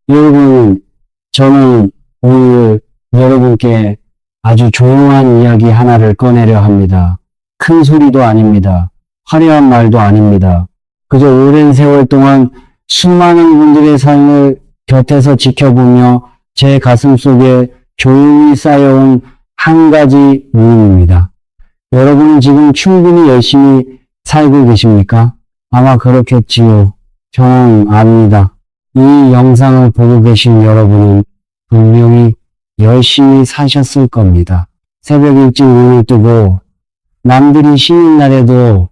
여러분, 저는 오늘 여러분께 아주 조용한 이야기 하나를 꺼내려 합니다. 큰 소리도 아닙니다. 화려한 말도 아닙니다. 그저 오랜 세월 동안 수많은 분들의 삶을 곁에서 지켜보며 제 가슴 속에 조용히 쌓여온 한 가지 의문입니다. 여러분은 지금 충분히 열심히 살고 계십니까? 아마 그렇겠지요. 저는 압니다. 이 영상을 보고 계신 여러분은 분명히 열심히 사셨을 겁니다. 새벽 일찍 눈을 뜨고 남들이 쉬는 날에도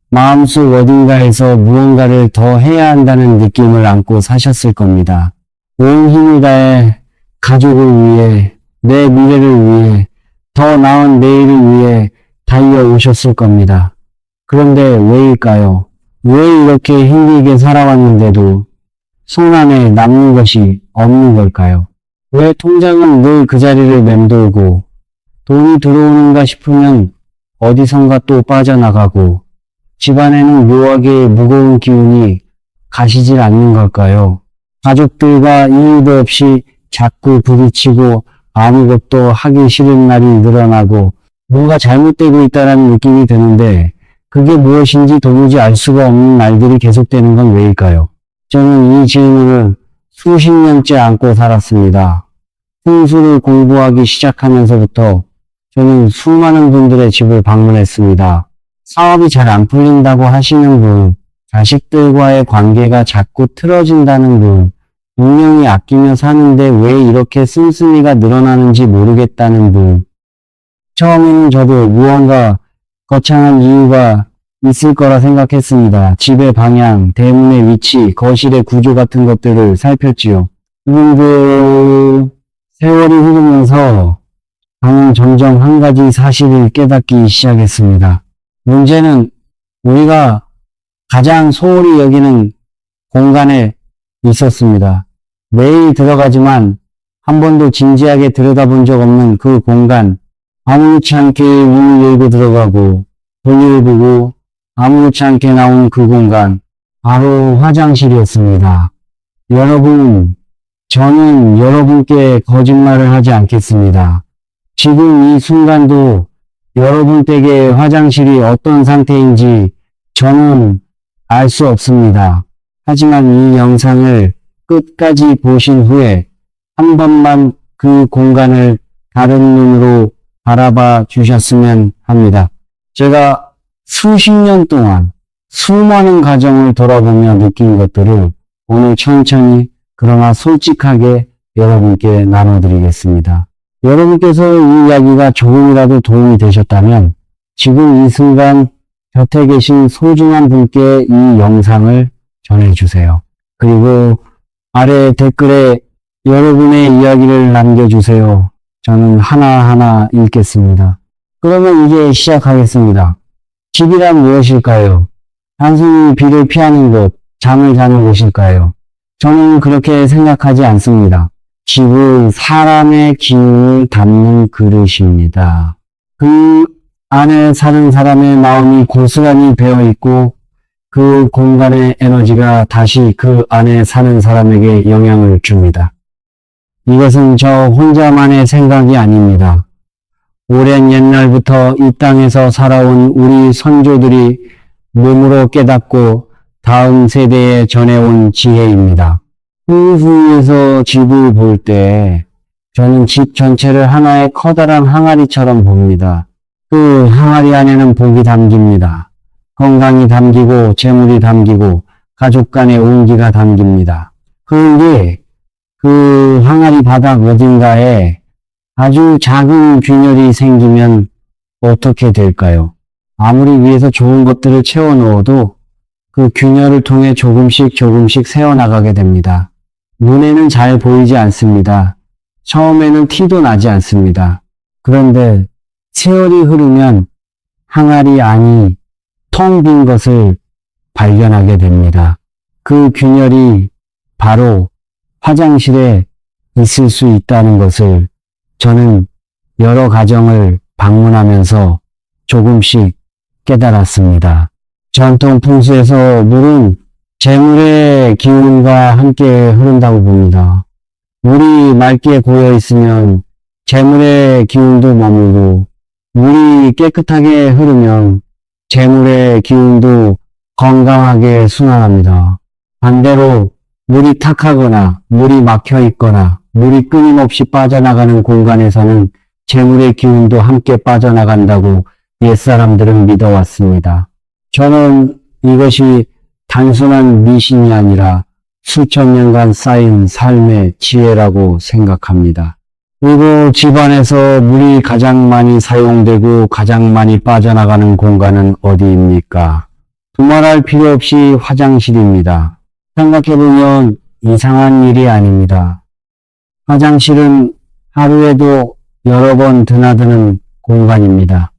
마음속 어딘가에서 무언가를 더 해야 한다는 느낌을 안고 사셨을 겁니다. 온 힘을 다해 가족을 위해, 내 미래를 위해, 더 나은 내일을 위해 달려오셨을 겁니다. 그런데 왜일까요? 왜 이렇게 힘들게 살아왔는데도 손 안에 남는 것이 없는 걸까요? 왜 통장은 늘 그 자리를 맴돌고 돈이 들어오는가 싶으면 어디선가 또 빠져나가고 집안에는 묘하게 무거운 기운이 가시질 않는 걸까요? 가족들과 이유도 없이 자꾸 부딪히고 아무것도 하기 싫은 날이 늘어나고 뭔가 잘못되고 있다는 느낌이 드는데 그게 무엇인지 도무지 알 수가 없는 날들이 계속되는 건 왜일까요? 저는 이 질문을 수십 년째 안고 살았습니다. 풍수를 공부하기 시작하면서부터 저는 수많은 분들의 집을 방문했습니다. 사업이 잘 안 풀린다고 하시는 분, 자식들과의 관계가 자꾸 틀어진다는 분, 분명히 아끼며 사는데 왜 이렇게 씀씀이가 늘어나는지 모르겠다는 분. 처음에는 저도 무언가 거창한 이유가 있을 거라 생각했습니다. 집의 방향, 대문의 위치, 거실의 구조 같은 것들을 살폈지요. 그런데 세월이 흐르면서 저는 점점 한 가지 사실을 깨닫기 시작했습니다. 문제는 우리가 가장 소홀히 여기는 공간에 있었습니다. 매일 들어가지만 한 번도 진지하게 들여다본 적 없는 그 공간, 아무렇지 않게 문을 열고 들어가고 볼일을 보고 아무렇지 않게 나온 그 공간, 바로 화장실이었습니다. 여러분, 저는 여러분께 거짓말을 하지 않겠습니다. 지금 이 순간도 여러분 댁의 화장실이 어떤 상태인지 저는 알 수 없습니다. 하지만 이 영상을 끝까지 보신 후에 한 번만 그 공간을 다른 눈으로 바라봐 주셨으면 합니다. 제가 수십 년 동안 수많은 가정을 돌아보며 느낀 것들을 오늘 천천히 그러나 솔직하게 여러분께 나눠드리겠습니다. 여러분께서 이 이야기가 조금이라도 도움이 되셨다면 지금 이 순간 곁에 계신 소중한 분께 이 영상을 전해주세요. 그리고 아래 댓글에 여러분의 이야기를 남겨주세요. 저는 하나하나 읽겠습니다. 그러면 이제 시작하겠습니다. 집이란 무엇일까요? 단순히 비를 피하는 곳, 잠을 자는 곳일까요? 저는 그렇게 생각하지 않습니다. 집은 사람의 기운을 담는 그릇입니다. 그 안에 사는 사람의 마음이 고스란히 배어있고 그 공간의 에너지가 다시 그 안에 사는 사람에게 영향을 줍니다. 이것은 저 혼자만의 생각이 아닙니다. 오랜 옛날부터 이 땅에서 살아온 우리 선조들이 몸으로 깨닫고 다음 세대에 전해온 지혜입니다. 그 후에서 집을 볼 때 저는 집 전체를 하나의 커다란 항아리처럼 봅니다. 그 항아리 안에는 복이 담깁니다. 건강이 담기고 재물이 담기고 가족 간의 온기가 담깁니다. 그런데 그 항아리 바닥 어딘가에 아주 작은 균열이 생기면 어떻게 될까요? 아무리 위에서 좋은 것들을 채워 넣어도 그 균열을 통해 조금씩 새어나가게 됩니다. 눈에는 잘 보이지 않습니다. 처음에는 티도 나지 않습니다. 그런데 세월이 흐르면 항아리 안이 텅 빈 것을 발견하게 됩니다. 그 균열이 바로 화장실에 있을 수 있다는 것을 저는 여러 가정을 방문하면서 조금씩 깨달았습니다. 전통 풍수에서 물은 재물의 기운과 함께 흐른다고 봅니다. 물이 맑게 고여 있으면 재물의 기운도 머물고, 물이 깨끗하게 흐르면 재물의 기운도 건강하게 순환합니다. 반대로 물이 탁하거나 물이 막혀 있거나 물이 끊임없이 빠져나가는 공간에서는 재물의 기운도 함께 빠져나간다고 옛사람들은 믿어왔습니다. 저는 이것이 단순한 미신이 아니라 수천 년간 쌓인 삶의 지혜라고 생각합니다. 그리고 집안에서 물이 가장 많이 사용되고 가장 많이 빠져나가는 공간은 어디입니까? 두말할 필요 없이 화장실입니다. 생각해보면 이상한 일이 아닙니다. 화장실은 하루에도 여러 번 드나드는 공간입니다.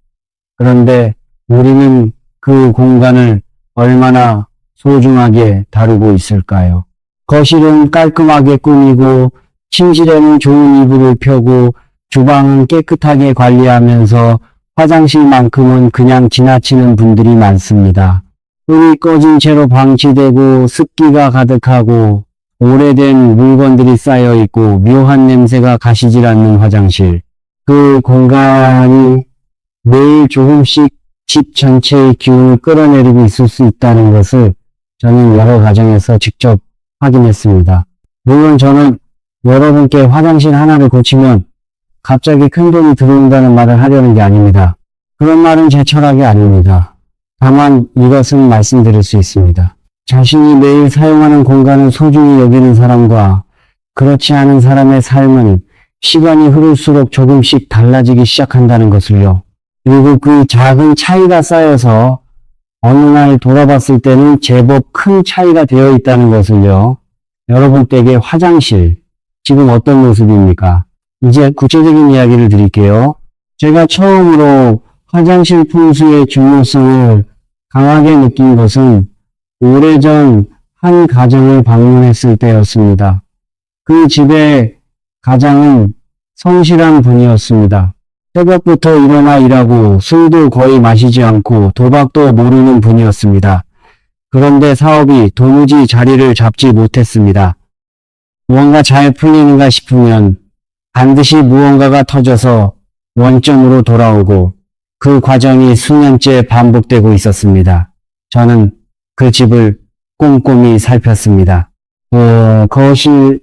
그런데 우리는 그 공간을 얼마나 소중하게 다루고 있을까요? 거실은 깔끔하게 꾸미고, 침실에는 좋은 이불을 펴고, 주방은 깨끗하게 관리하면서 화장실만큼은 그냥 지나치는 분들이 많습니다. 불이 꺼진 채로 방치되고 습기가 가득하고 오래된 물건들이 쌓여 있고 묘한 냄새가 가시질 않는 화장실. 그 공간이 매일 조금씩 집 전체의 기운을 끌어내리고 있을 수 있다는 것을 저는 여러 가정에서 직접 확인했습니다. 물론 저는 여러분께 화장실 하나를 고치면 갑자기 큰돈이 들어온다는 말을 하려는 게 아닙니다. 그런 말은 제 철학이 아닙니다. 다만 이것은 말씀드릴 수 있습니다. 자신이 매일 사용하는 공간을 소중히 여기는 사람과 그렇지 않은 사람의 삶은 시간이 흐를수록 조금씩 달라지기 시작한다는 것을요. 그리고 그 작은 차이가 쌓여서 어느 날 돌아봤을 때는 제법 큰 차이가 되어 있다는 것을요. 여러분 댁의 화장실, 지금 어떤 모습입니까? 이제 구체적인 이야기를 드릴게요. 제가 처음으로 화장실 풍수의 중요성을 강하게 느낀 것은 오래전 한 가정을 방문했을 때였습니다. 그 집의 가장은 성실한 분이었습니다. 새벽부터 일어나 일하고 술도 거의 마시지 않고 도박도 모르는 분이었습니다. 그런데 사업이 도무지 자리를 잡지 못했습니다. 무언가 잘 풀리는가 싶으면 반드시 무언가가 터져서 원점으로 돌아오고 그 과정이 수년째 반복되고 있었습니다. 저는 그 집을 꼼꼼히 살폈습니다. 거실,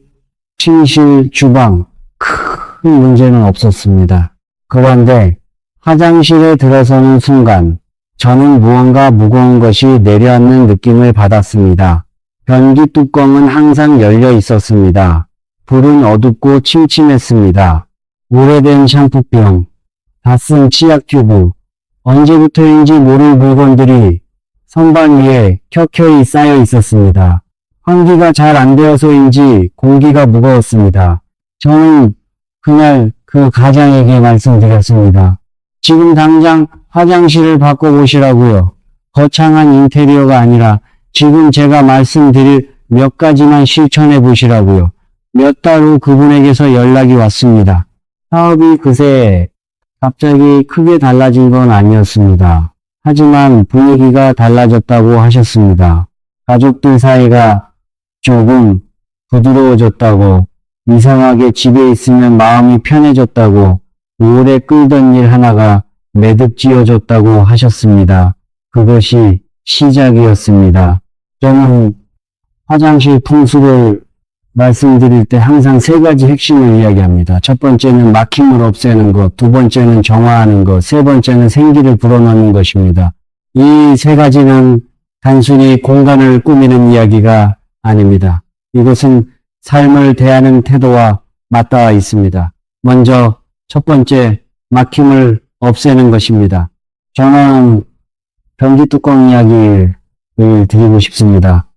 침실, 주방 큰 문제는 없었습니다. 그런데 화장실에 들어서는 순간 저는 무언가 무거운 것이 내려앉는 느낌을 받았습니다. 변기 뚜껑은 항상 열려 있었습니다. 불은 어둡고 침침했습니다. 오래된 샴푸병, 다 쓴 치약 튜브, 언제부터인지 모를 물건들이 선반 위에 켜켜이 쌓여 있었습니다. 환기가 잘 안 되어서인지 공기가 무거웠습니다. 저는 그날 그 가장에게 말씀드렸습니다. 지금 당장 화장실을 바꿔보시라고요. 거창한 인테리어가 아니라 지금 제가 말씀드릴 몇 가지만 실천해 보시라고요. 몇 달 후 그분에게서 연락이 왔습니다. 사업이 그새 갑자기 크게 달라진 건 아니었습니다. 하지만 분위기가 달라졌다고 하셨습니다. 가족들 사이가 조금 부드러워졌다고, 이상하게 집에 있으면 마음이 편해졌다고, 오래 끌던 일 하나가 매듭지어졌다고 하셨습니다. 그것이 시작이었습니다. 저는 화장실 풍수를 말씀드릴 때 항상 세 가지 핵심을 이야기합니다. 첫 번째는 막힘을 없애는 것, 두 번째는 정화하는 것, 세 번째는 생기를 불어넣는 것입니다. 이 세 가지는 단순히 공간을 꾸미는 이야기가 아닙니다. 이것은 삶을 대하는 태도와 맞닿아 있습니다. 먼저 첫 번째, 막힘을 없애는 것입니다. 저는 변기 뚜껑 이야기를 드리고 싶습니다.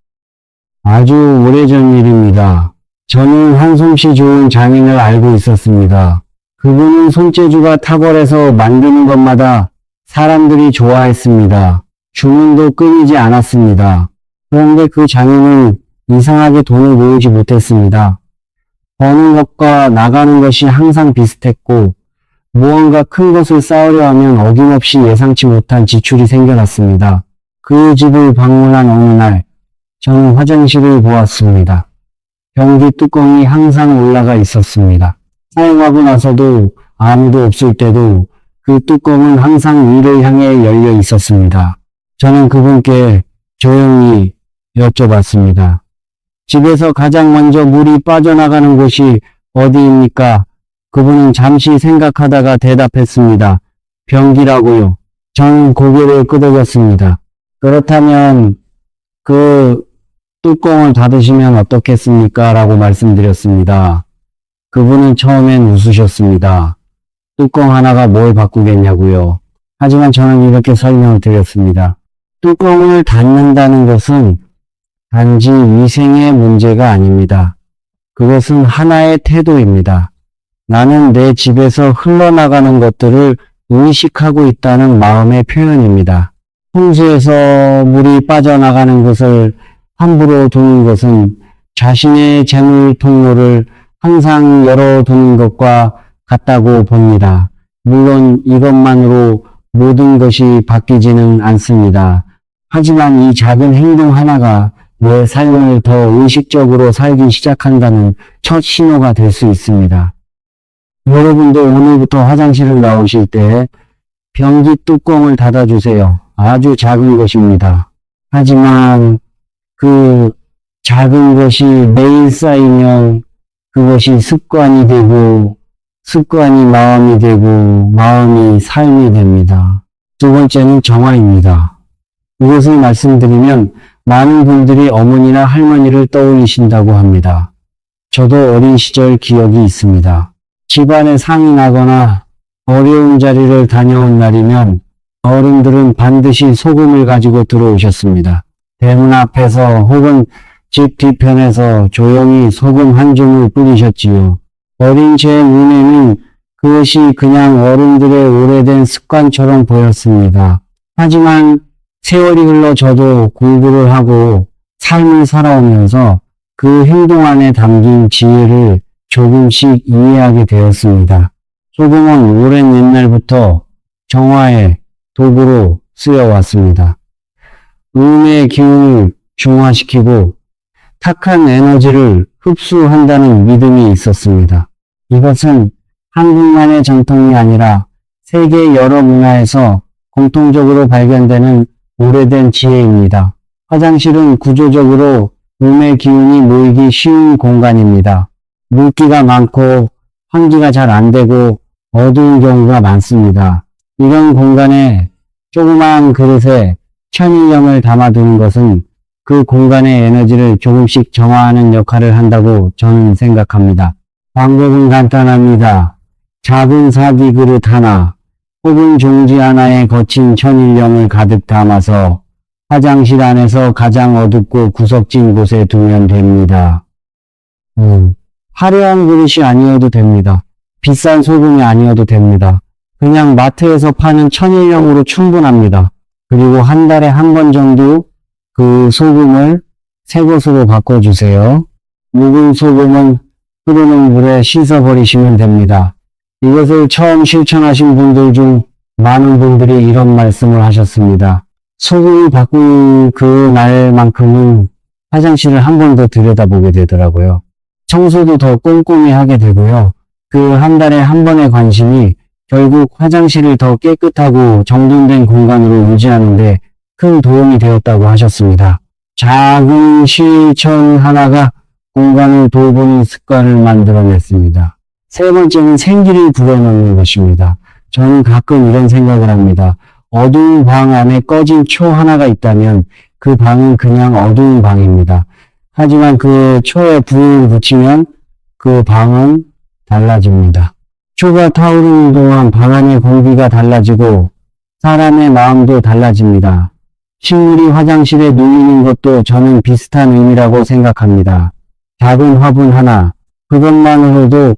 아주 오래전 일입니다. 저는 한솜씨 좋은 장인을 알고 있었습니다. 그분은 손재주가 탁월해서 만드는 것마다 사람들이 좋아했습니다. 주문도 끊이지 않았습니다. 그런데 그 장인은 이상하게 돈을 모으지 못했습니다. 버는 것과 나가는 것이 항상 비슷했고, 무언가 큰 것을 쌓으려 하면 어김없이 예상치 못한 지출이 생겨났습니다. 그 집을 방문한 어느 날, 저는 화장실을 보았습니다. 변기 뚜껑이 항상 올라가 있었습니다. 사용하고 나서도 아무도 없을 때도 그 뚜껑은 항상 위를 향해 열려 있었습니다. 저는 그분께 조용히 여쭤봤습니다. 집에서 가장 먼저 물이 빠져나가는 곳이 어디입니까? 그분은 잠시 생각하다가 대답했습니다. 변기라고요. 저는 고개를 끄덕였습니다. 그렇다면 그 뚜껑을 닫으시면 어떻겠습니까? 라고 말씀드렸습니다. 그분은 처음엔 웃으셨습니다. 뚜껑 하나가 뭘 바꾸겠냐고요. 하지만 저는 이렇게 설명을 드렸습니다. 뚜껑을 닫는다는 것은 단지 위생의 문제가 아닙니다. 그것은 하나의 태도입니다. 나는 내 집에서 흘러나가는 것들을 의식하고 있다는 마음의 표현입니다. 홍수에서 물이 빠져나가는 것을 함부로 두는 것은 자신의 재물 통로를 항상 열어두는 것과 같다고 봅니다. 물론 이것만으로 모든 것이 바뀌지는 않습니다. 하지만 이 작은 행동 하나가 내 삶을 더 의식적으로 살기 시작한다는 첫 신호가 될 수 있습니다. 여러분도 오늘부터 화장실을 나오실 때 변기 뚜껑을 닫아주세요. 아주 작은 것입니다. 하지만 그 작은 것이 매일 쌓이면 그것이 습관이 되고 습관이 마음이 되고 마음이 삶이 됩니다. 두 번째는 정화입니다. 이것을 말씀드리면 많은 분들이 어머니나 할머니를 떠올리신다고 합니다. 저도 어린 시절 기억이 있습니다. 집안에 상이 나거나 어려운 자리를 다녀온 날이면 어른들은 반드시 소금을 가지고 들어오셨습니다. 대문 앞에서 혹은 집 뒤편에서 조용히 소금 한 줌을 뿌리셨지요. 어린 제 눈에는 그것이 그냥 어른들의 오래된 습관처럼 보였습니다. 하지만 세월이 흘러 저도 공부를 하고 삶을 살아오면서 그 행동 안에 담긴 지혜를 조금씩 이해하게 되었습니다. 소금은 오랜 옛날부터 정화의 도구로 쓰여왔습니다. 음의 기운을 중화시키고 탁한 에너지를 흡수한다는 믿음이 있었습니다. 이것은 한국만의 전통이 아니라 세계 여러 문화에서 공통적으로 발견되는 오래된 지혜입니다. 화장실은 구조적으로 음의 기운이 모이기 쉬운 공간입니다. 물기가 많고 환기가 잘 안 되고 어두운 경우가 많습니다. 이런 공간에 조그마한 그릇에 천일염을 담아두는 것은 그 공간의 에너지를 조금씩 정화하는 역할을 한다고 저는 생각합니다. 방법은 간단합니다. 작은 사기 그릇 하나 혹은 종지 하나에 거친 천일염을 가득 담아서 화장실 안에서 가장 어둡고 구석진 곳에 두면 됩니다. 화려한 그릇이 아니어도 됩니다. 비싼 소금이 아니어도 됩니다. 그냥 마트에서 파는 천일염으로 충분합니다. 그리고 한 달에 한 번 정도 그 소금을 새 것으로 바꿔주세요. 묵은 소금은 흐르는 물에 씻어버리시면 됩니다. 이것을 처음 실천하신 분들 중 많은 분들이 이런 말씀을 하셨습니다. 소금을 바꾼 그 날만큼은 화장실을 한 번 더 들여다보게 되더라고요. 청소도 더 꼼꼼히 하게 되고요. 그 한 달에 한 번의 관심이 결국 화장실을 더 깨끗하고 정돈된 공간으로 유지하는 데 큰 도움이 되었다고 하셨습니다. 작은 실천 하나가 공간을 돌보는 습관을 만들어냈습니다. 세 번째는 생기를 불어넣는 것입니다. 저는 가끔 이런 생각을 합니다. 어두운 방 안에 꺼진 초 하나가 있다면 그 방은 그냥 어두운 방입니다. 하지만 그 초에 불을 붙이면 그 방은 달라집니다. 초가 타오르는 동안 방 안의 공기가 달라지고 사람의 마음도 달라집니다. 식물이 화장실에 눌리는 것도 저는 비슷한 의미라고 생각합니다. 작은 화분 하나, 그것만으로도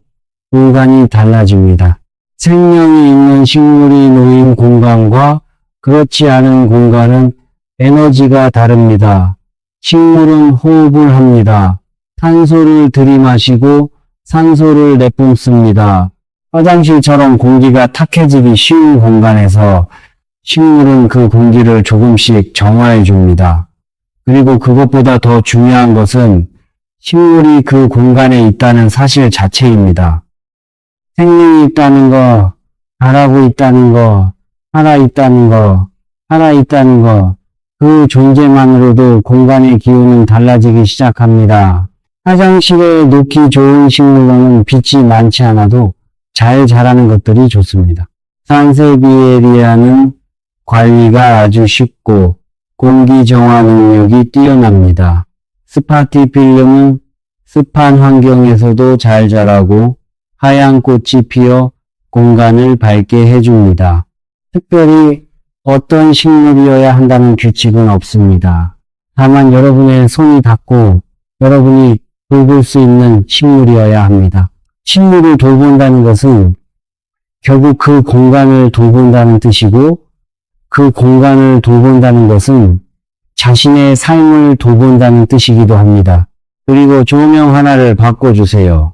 공간이 달라집니다. 생명이 있는 식물이 놓인 공간과 그렇지 않은 공간은 에너지가 다릅니다. 식물은 호흡을 합니다. 산소를 들이마시고 산소를 내뿜습니다. 화장실처럼 공기가 탁해지기 쉬운 공간에서 식물은 그 공기를 조금씩 정화해 줍니다. 그리고 그것보다 더 중요한 것은 식물이 그 공간에 있다는 사실 자체입니다. 생명이 있다는 거, 자라고 있다는 거, 살아있다는 거, 살아있다는 거, 그 존재만으로도 공간의 기운은 달라지기 시작합니다. 화장실에 놓기 좋은 식물로는 빛이 많지 않아도 잘 자라는 것들이 좋습니다. 산세비에리아는 관리가 아주 쉽고 공기 정화 능력이 뛰어납니다. 스파티필름은 습한 환경에서도 잘 자라고 하얀 꽃이 피어 공간을 밝게 해줍니다. 특별히 어떤 식물이어야 한다는 규칙은 없습니다. 다만 여러분의 손이 닿고 여러분이 돌볼 수 있는 식물이어야 합니다. 식물을 돌본다는 것은 결국 그 공간을 돌본다는 뜻이고, 그 공간을 돌본다는 것은 자신의 삶을 돌본다는 뜻이기도 합니다. 그리고 조명 하나를 바꿔주세요.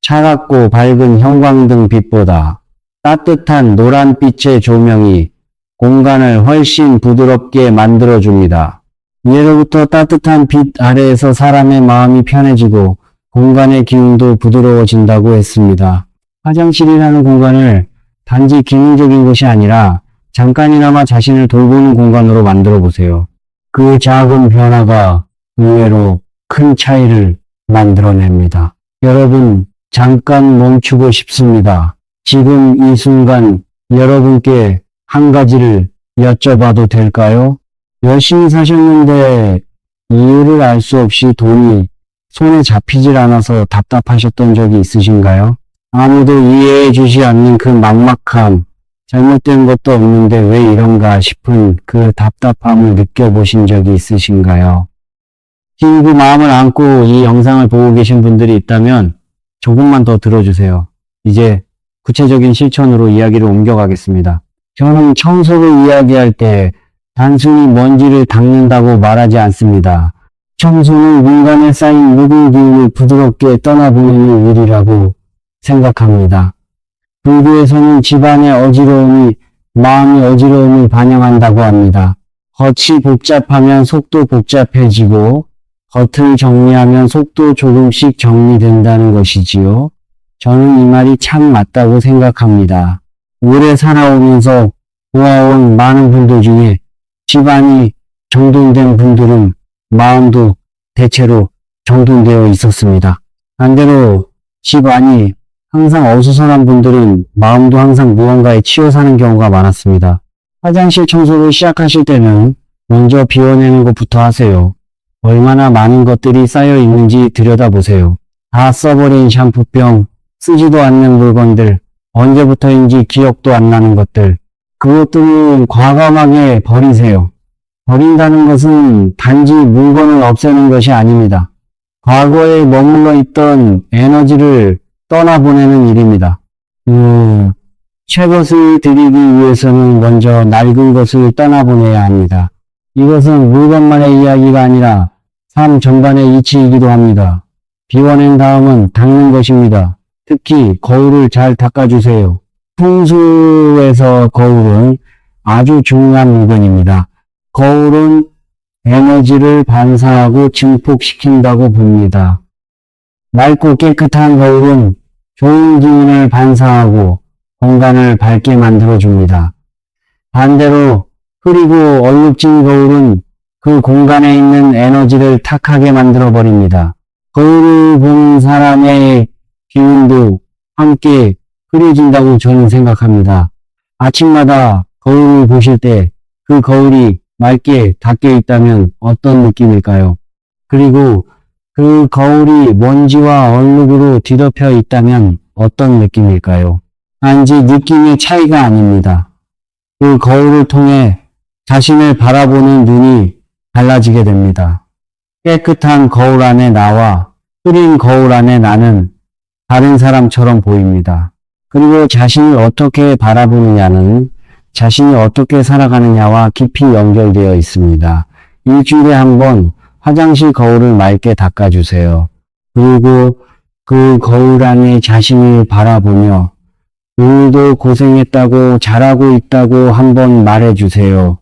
차갑고 밝은 형광등 빛보다 따뜻한 노란빛의 조명이 공간을 훨씬 부드럽게 만들어줍니다. 예로부터 따뜻한 빛 아래에서 사람의 마음이 편해지고 공간의 기운도 부드러워진다고 했습니다. 화장실이라는 공간을 단지 기능적인 것이 아니라 잠깐이나마 자신을 돌보는 공간으로 만들어 보세요. 그 작은 변화가 의외로 큰 차이를 만들어냅니다. 여러분, 잠깐 멈추고 싶습니다. 지금 이 순간 여러분께 한 가지를 여쭤봐도 될까요? 열심히 사셨는데 이유를 알 수 없이 돈이 손에 잡히질 않아서 답답하셨던 적이 있으신가요? 아무도 이해해 주지 않는 그 막막함, 잘못된 것도 없는데 왜 이런가 싶은 그 답답함을 느껴보신 적이 있으신가요? 지금 그 마음을 안고 이 영상을 보고 계신 분들이 있다면 조금만 더 들어주세요. 이제 구체적인 실천으로 이야기를 옮겨가겠습니다. 저는 청소를 이야기할 때 단순히 먼지를 닦는다고 말하지 않습니다. 청소는 공간에 쌓인 묵은 기운을 부드럽게 떠나보내는 일이라고 생각합니다. 불교에서는 집안의 어지러움이 마음의 어지러움을 반영한다고 합니다. 겉이 복잡하면 속도 복잡해지고 겉을 정리하면 속도 조금씩 정리된다는 것이지요. 저는 이 말이 참 맞다고 생각합니다. 오래 살아오면서 보아온 많은 분들 중에 집안이 정돈된 분들은 마음도 대체로 정돈되어 있었습니다. 반대로 집안이 항상 어수선한 분들은 마음도 항상 무언가에 치여 사는 경우가 많았습니다. 화장실 청소를 시작하실 때는 먼저 비워내는 것부터 하세요. 얼마나 많은 것들이 쌓여 있는지 들여다보세요. 다 써버린 샴푸병, 쓰지도 않는 물건들, 언제부터인지 기억도 안 나는 것들, 그것들을 과감하게 버리세요. 버린다는 것은 단지 물건을 없애는 것이 아닙니다. 과거에 머물러 있던 에너지를 떠나보내는 일입니다. 최것을 드리기 위해서는 먼저 낡은 것을 떠나보내야 합니다. 이것은 물건만의 이야기가 아니라 삶 전반의 이치이기도 합니다. 비워낸 다음은 닦는 것입니다. 특히 거울을 잘 닦아주세요. 풍수에서 거울은 아주 중요한 물건입니다. 거울은 에너지를 반사하고 증폭시킨다고 봅니다. 맑고 깨끗한 거울은 좋은 기운을 반사하고 공간을 밝게 만들어줍니다. 반대로 흐리고 얼룩진 거울은 그 공간에 있는 에너지를 탁하게 만들어버립니다. 거울을 보는 사람의 기운도 함께 흐려진다고 저는 생각합니다. 아침마다 거울을 보실 때 그 거울이 맑게 닦여 있다면 어떤 느낌일까요? 그리고 그 거울이 먼지와 얼룩으로 뒤덮여 있다면 어떤 느낌일까요? 단지 느낌의 차이가 아닙니다. 그 거울을 통해 자신을 바라보는 눈이 달라지게 됩니다. 깨끗한 거울 안에 나와 흐린 거울 안에 나는 다른 사람처럼 보입니다. 그리고 자신을 어떻게 바라보느냐는 자신이 어떻게 살아가느냐와 깊이 연결되어 있습니다. 일주일에 한 번 화장실 거울을 맑게 닦아주세요. 그리고 그 거울 안에 자신을 바라보며 오늘도 고생했다고 잘하고 있다고 한번 말해주세요.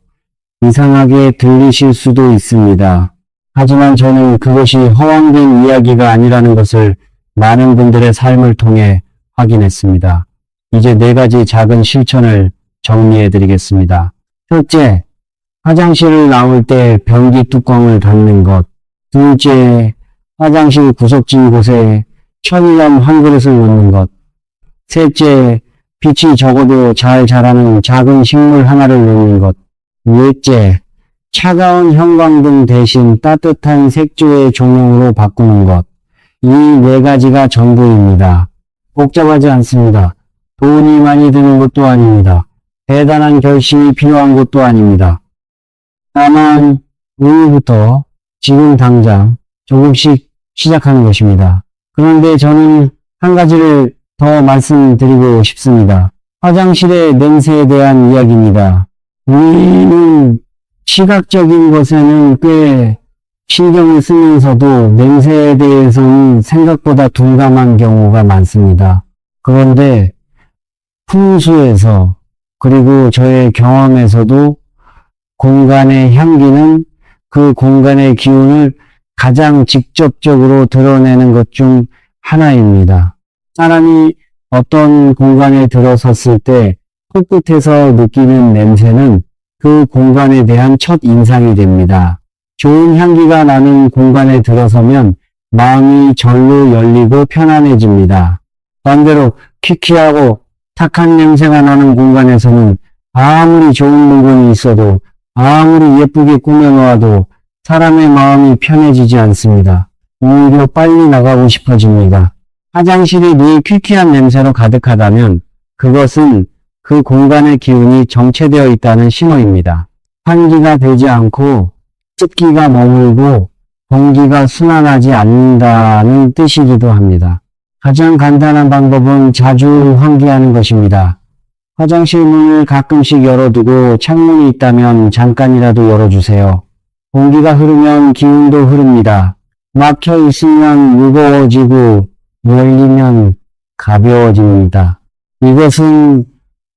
이상하게 들리실 수도 있습니다. 하지만 저는 그것이 허황된 이야기가 아니라는 것을 많은 분들의 삶을 통해 확인했습니다. 이제 4가지 작은 실천을 정리해 드리겠습니다. 첫째, 화장실을 나올 때 변기 뚜껑을 닫는 것. 둘째, 화장실 구석진 곳에 천일염 한 그릇을 놓는 것. 셋째, 빛이 적어도 잘 자라는 작은 식물 하나를 놓는 것. 넷째, 차가운 형광등 대신 따뜻한 색조의 조명으로 바꾸는 것. 이 4가지가 전부입니다. 복잡하지 않습니다. 돈이 많이 드는 것도 아닙니다. 대단한 결심이 필요한 것도 아닙니다. 다만 오늘부터 지금 당장 조금씩 시작하는 것입니다. 그런데 저는 한 가지를 더 말씀드리고 싶습니다. 화장실의 냄새에 대한 이야기입니다. 우리는 시각적인 것에는 꽤 신경을 쓰면서도 냄새에 대해서는 생각보다 둔감한 경우가 많습니다. 그런데 풍수에서 그리고 저의 경험에서도 공간의 향기는 그 공간의 기운을 가장 직접적으로 드러내는 것 중 하나입니다. 사람이 어떤 공간에 들어섰을 때 코끝에서 느끼는 냄새는 그 공간에 대한 첫 인상이 됩니다. 좋은 향기가 나는 공간에 들어서면 마음이 절로 열리고 편안해집니다. 반대로 퀴퀴하고 탁한 냄새가 나는 공간에서는 아무리 좋은 물건이 있어도 아무리 예쁘게 꾸며놓아도 사람의 마음이 편해지지 않습니다. 오히려 빨리 나가고 싶어집니다. 화장실이 늘 퀴퀴한 냄새로 가득하다면 그것은 그 공간의 기운이 정체되어 있다는 신호입니다. 환기가 되지 않고 습기가 머물고 공기가 순환하지 않는다는 뜻이기도 합니다. 가장 간단한 방법은 자주 환기하는 것입니다. 화장실 문을 가끔씩 열어두고 창문이 있다면 잠깐이라도 열어주세요. 공기가 흐르면 기운도 흐릅니다. 막혀 있으면 무거워지고 열리면 가벼워집니다. 이것은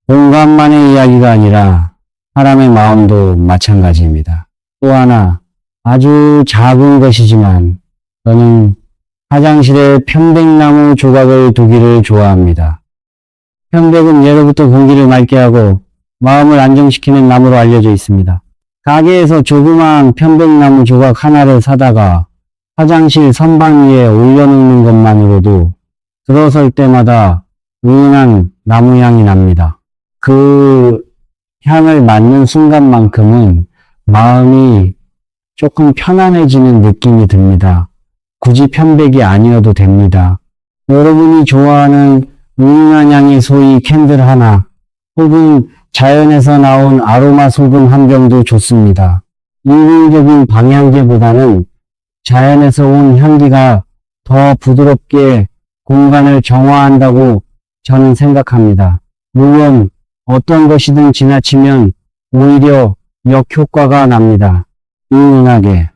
공간만의 이야기가 아니라 사람의 마음도 마찬가지입니다. 또 하나 아주 작은 것이지만 저는 화장실에 편백나무 조각을 두기를 좋아합니다. 편백은 예로부터 공기를 맑게 하고 마음을 안정시키는 나무로 알려져 있습니다. 가게에서 조그마한 편백나무 조각 하나를 사다가 화장실 선반 위에 올려놓는 것만으로도 들어설 때마다 은은한 나무향이 납니다. 그 향을 맡는 순간만큼은 마음이 조금 편안해지는 느낌이 듭니다. 굳이 편백이 아니어도 됩니다. 여러분이 좋아하는 은은한 향의 소위 캔들 하나 혹은 자연에서 나온 아로마 소금 한 병도 좋습니다. 일률적인 방향제보다는 자연에서 온 향기가 더 부드럽게 공간을 정화한다고 저는 생각합니다. 물론 어떤 것이든 지나치면 오히려 역효과가 납니다. 은은하게,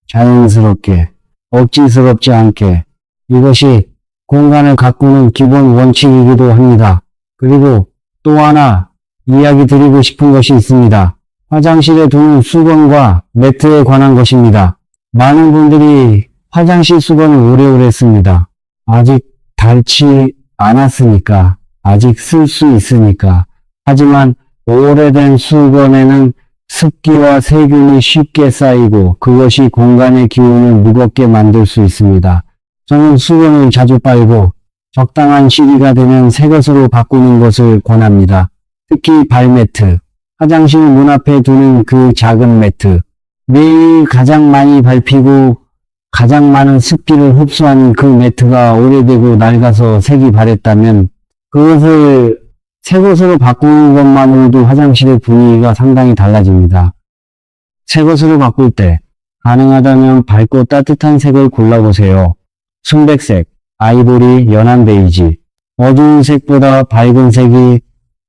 자연스럽게, 억지스럽지 않게 이것이 공간을 가꾸는 기본 원칙이기도 합니다. 그리고 또 하나 이야기 드리고 싶은 것이 있습니다. 화장실에 두는 수건과 매트에 관한 것입니다. 많은 분들이 화장실 수건을 오래오래 씁니다. 아직 닳지 않았으니까, 아직 쓸 수 있으니까. 하지만 오래된 수건에는 습기와 세균이 쉽게 쌓이고 그것이 공간의 기운을 무겁게 만들 수 있습니다. 저는 수건을 자주 빨고 적당한 시기가 되면 새 것으로 바꾸는 것을 권합니다. 특히 발매트, 화장실 문 앞에 두는 그 작은 매트, 매일 가장 많이 밟히고 가장 많은 습기를 흡수하는 그 매트가 오래되고 낡아서 색이 바랬다면 그것을 새 것으로 바꾸는 것만으로도 화장실의 분위기가 상당히 달라집니다. 새 것으로 바꿀 때 가능하다면 밝고 따뜻한 색을 골라보세요. 순백색, 아이보리, 연한 베이지, 어두운 색보다 밝은 색이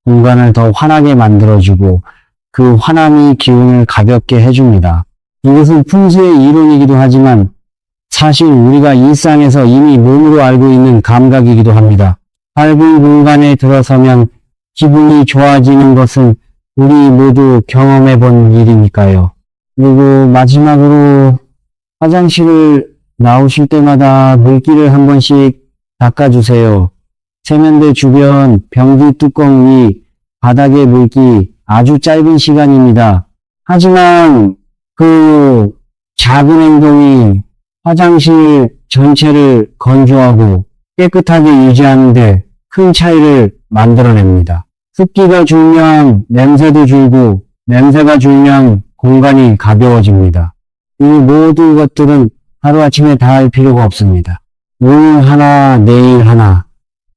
공간을 더 환하게 만들어주고 그 환함이 기운을 가볍게 해줍니다. 이것은 풍수의 이론이기도 하지만 사실 우리가 일상에서 이미 몸으로 알고 있는 감각이기도 합니다. 밝은 공간에 들어서면 기분이 좋아지는 것은 우리 모두 경험해 본 일이니까요. 그리고 마지막으로 화장실을 나오실 때마다 물기를 한 번씩 닦아주세요. 세면대 주변 변기 뚜껑 위 바닥에 물기 아주 짧은 시간입니다. 하지만 그 작은 행동이 화장실 전체를 건조하고 깨끗하게 유지하는데 큰 차이를 만들어냅니다. 습기가 줄면 냄새도 줄고 냄새가 줄면 공간이 가벼워집니다. 이 모든 것들은 하루아침에 다 할 필요가 없습니다. 오늘 하나, 내일 하나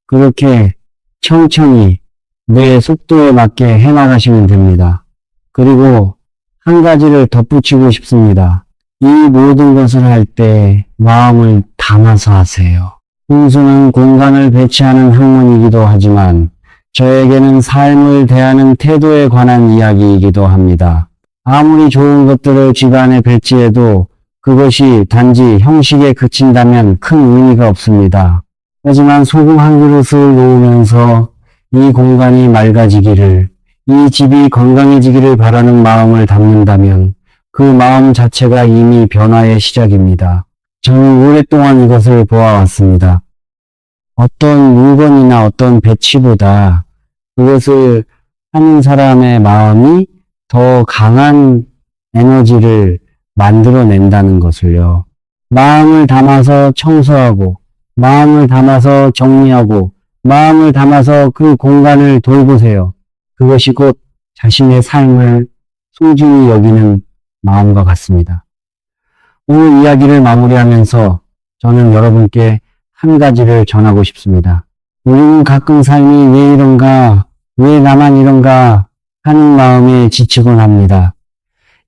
그렇게 천천히 내 속도에 맞게 해나가시면 됩니다. 그리고 한 가지를 덧붙이고 싶습니다. 이 모든 것을 할 때 마음을 담아서 하세요. 풍수는 공간을 배치하는 학문이기도 하지만 저에게는 삶을 대하는 태도에 관한 이야기이기도 합니다. 아무리 좋은 것들을 집안에 배치해도 그것이 단지 형식에 그친다면 큰 의미가 없습니다. 하지만 소금 한 그릇을 놓으면서 이 공간이 맑아지기를, 이 집이 건강해지기를 바라는 마음을 담는다면 그 마음 자체가 이미 변화의 시작입니다. 저는 오랫동안 이것을 보아왔습니다. 어떤 물건이나 어떤 배치보다 그것을 하는 사람의 마음이 더 강한 에너지를 만들어낸다는 것을요. 마음을 담아서 청소하고, 마음을 담아서 정리하고, 마음을 담아서 그 공간을 돌보세요. 그것이 곧 자신의 삶을 소중히 여기는 마음과 같습니다. 오늘 이야기를 마무리하면서 저는 여러분께 한 가지를 전하고 싶습니다. 우리는 가끔 삶이 왜 이런가, 왜 나만 이런가 하는 마음에 지치곤 합니다.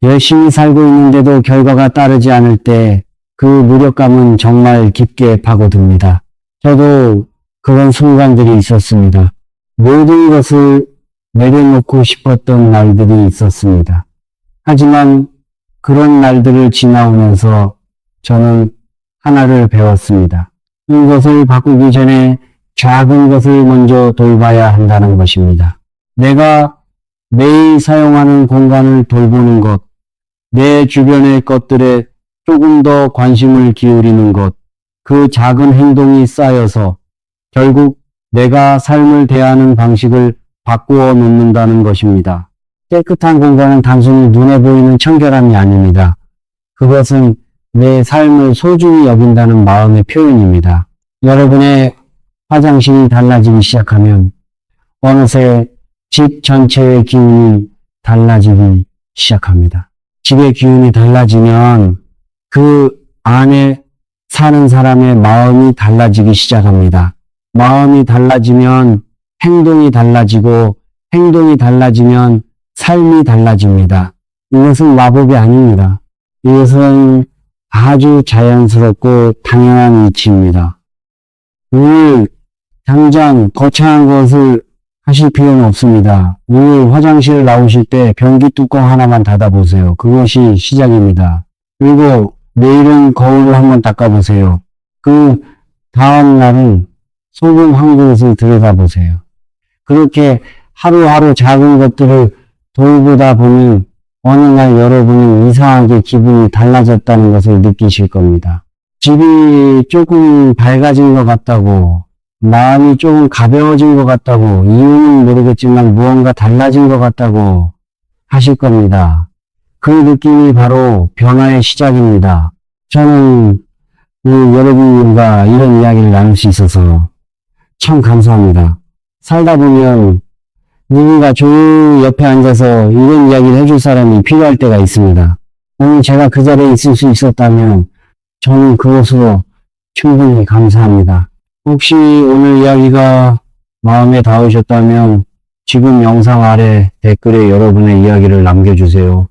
열심히 살고 있는데도 결과가 따르지 않을 때 그 무력감은 정말 깊게 파고듭니다. 저도 그런 순간들이 있었습니다. 모든 것을 내려놓고 싶었던 날들이 있었습니다. 하지만 그런 날들을 지나오면서 저는 하나를 배웠습니다. 이것을 바꾸기 전에 작은 것을 먼저 돌봐야 한다는 것입니다. 내가 매일 사용하는 공간을 돌보는 것, 내 주변의 것들에 조금 더 관심을 기울이는 것, 그 작은 행동이 쌓여서 결국 내가 삶을 대하는 방식을 바꾸어 놓는다는 것입니다. 깨끗한 공간은 단순히 눈에 보이는 청결함이 아닙니다. 그것은 내 삶을 소중히 여긴다는 마음의 표현입니다. 여러분의 화장실이 달라지기 시작하면 어느새 집 전체의 기운이 달라지기 시작합니다. 집의 기운이 달라지면 그 안에 사는 사람의 마음이 달라지기 시작합니다. 마음이 달라지면 행동이 달라지고 행동이 달라지면 삶이 달라집니다. 이것은 마법이 아닙니다. 이것은 아주 자연스럽고 당연한 이치입니다. 오늘 당장 거창한 것을 하실 필요는 없습니다. 오늘 화장실 나오실 때 변기 뚜껑 하나만 닫아보세요. 그것이 시작입니다. 그리고 내일은 거울을 한번 닦아보세요. 그 다음 날은 소금 한 그릇을 들여다보세요. 그렇게 하루하루 작은 것들을 돌보다 보면 어느 날 여러분은 이상하게 기분이 달라졌다는 것을 느끼실 겁니다. 집이 조금 밝아진 것 같다고, 마음이 조금 가벼워진 것 같다고, 이유는 모르겠지만 무언가 달라진 것 같다고 하실 겁니다. 그 느낌이 바로 변화의 시작입니다. 저는 여러분과 이런 이야기를 나눌 수 있어서 참 감사합니다. 살다 보면 누군가 조용히 옆에 앉아서 이런 이야기를 해줄 사람이 필요할 때가 있습니다. 오늘 제가 그 자리에 있을 수 있었다면 저는 그것으로 충분히 감사합니다. 혹시 오늘 이야기가 마음에 닿으셨다면 지금 영상 아래 댓글에 여러분의 이야기를 남겨주세요.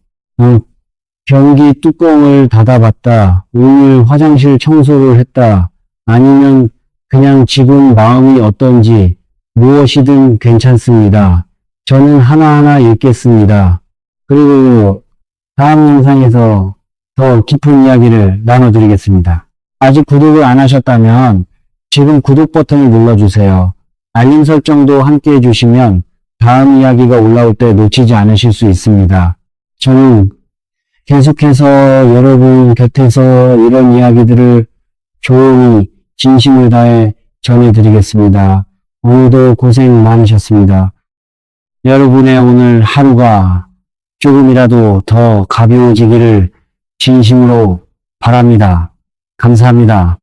변기 뚜껑을 닫아봤다, 오늘 화장실 청소를 했다, 아니면 그냥 지금 마음이 어떤지 무엇이든 괜찮습니다. 저는 하나하나 읽겠습니다. 그리고 다음 영상에서 더 깊은 이야기를 나눠드리겠습니다. 아직 구독을 안 하셨다면 지금 구독 버튼을 눌러주세요. 알림 설정도 함께 해주시면 다음 이야기가 올라올 때 놓치지 않으실 수 있습니다. 저는 계속해서 여러분 곁에서 이런 이야기들을 조용히 진심을 다해 전해드리겠습니다. 오늘도 고생 많으셨습니다. 여러분의 오늘 하루가 조금이라도 더 가벼워지기를 진심으로 바랍니다. 감사합니다.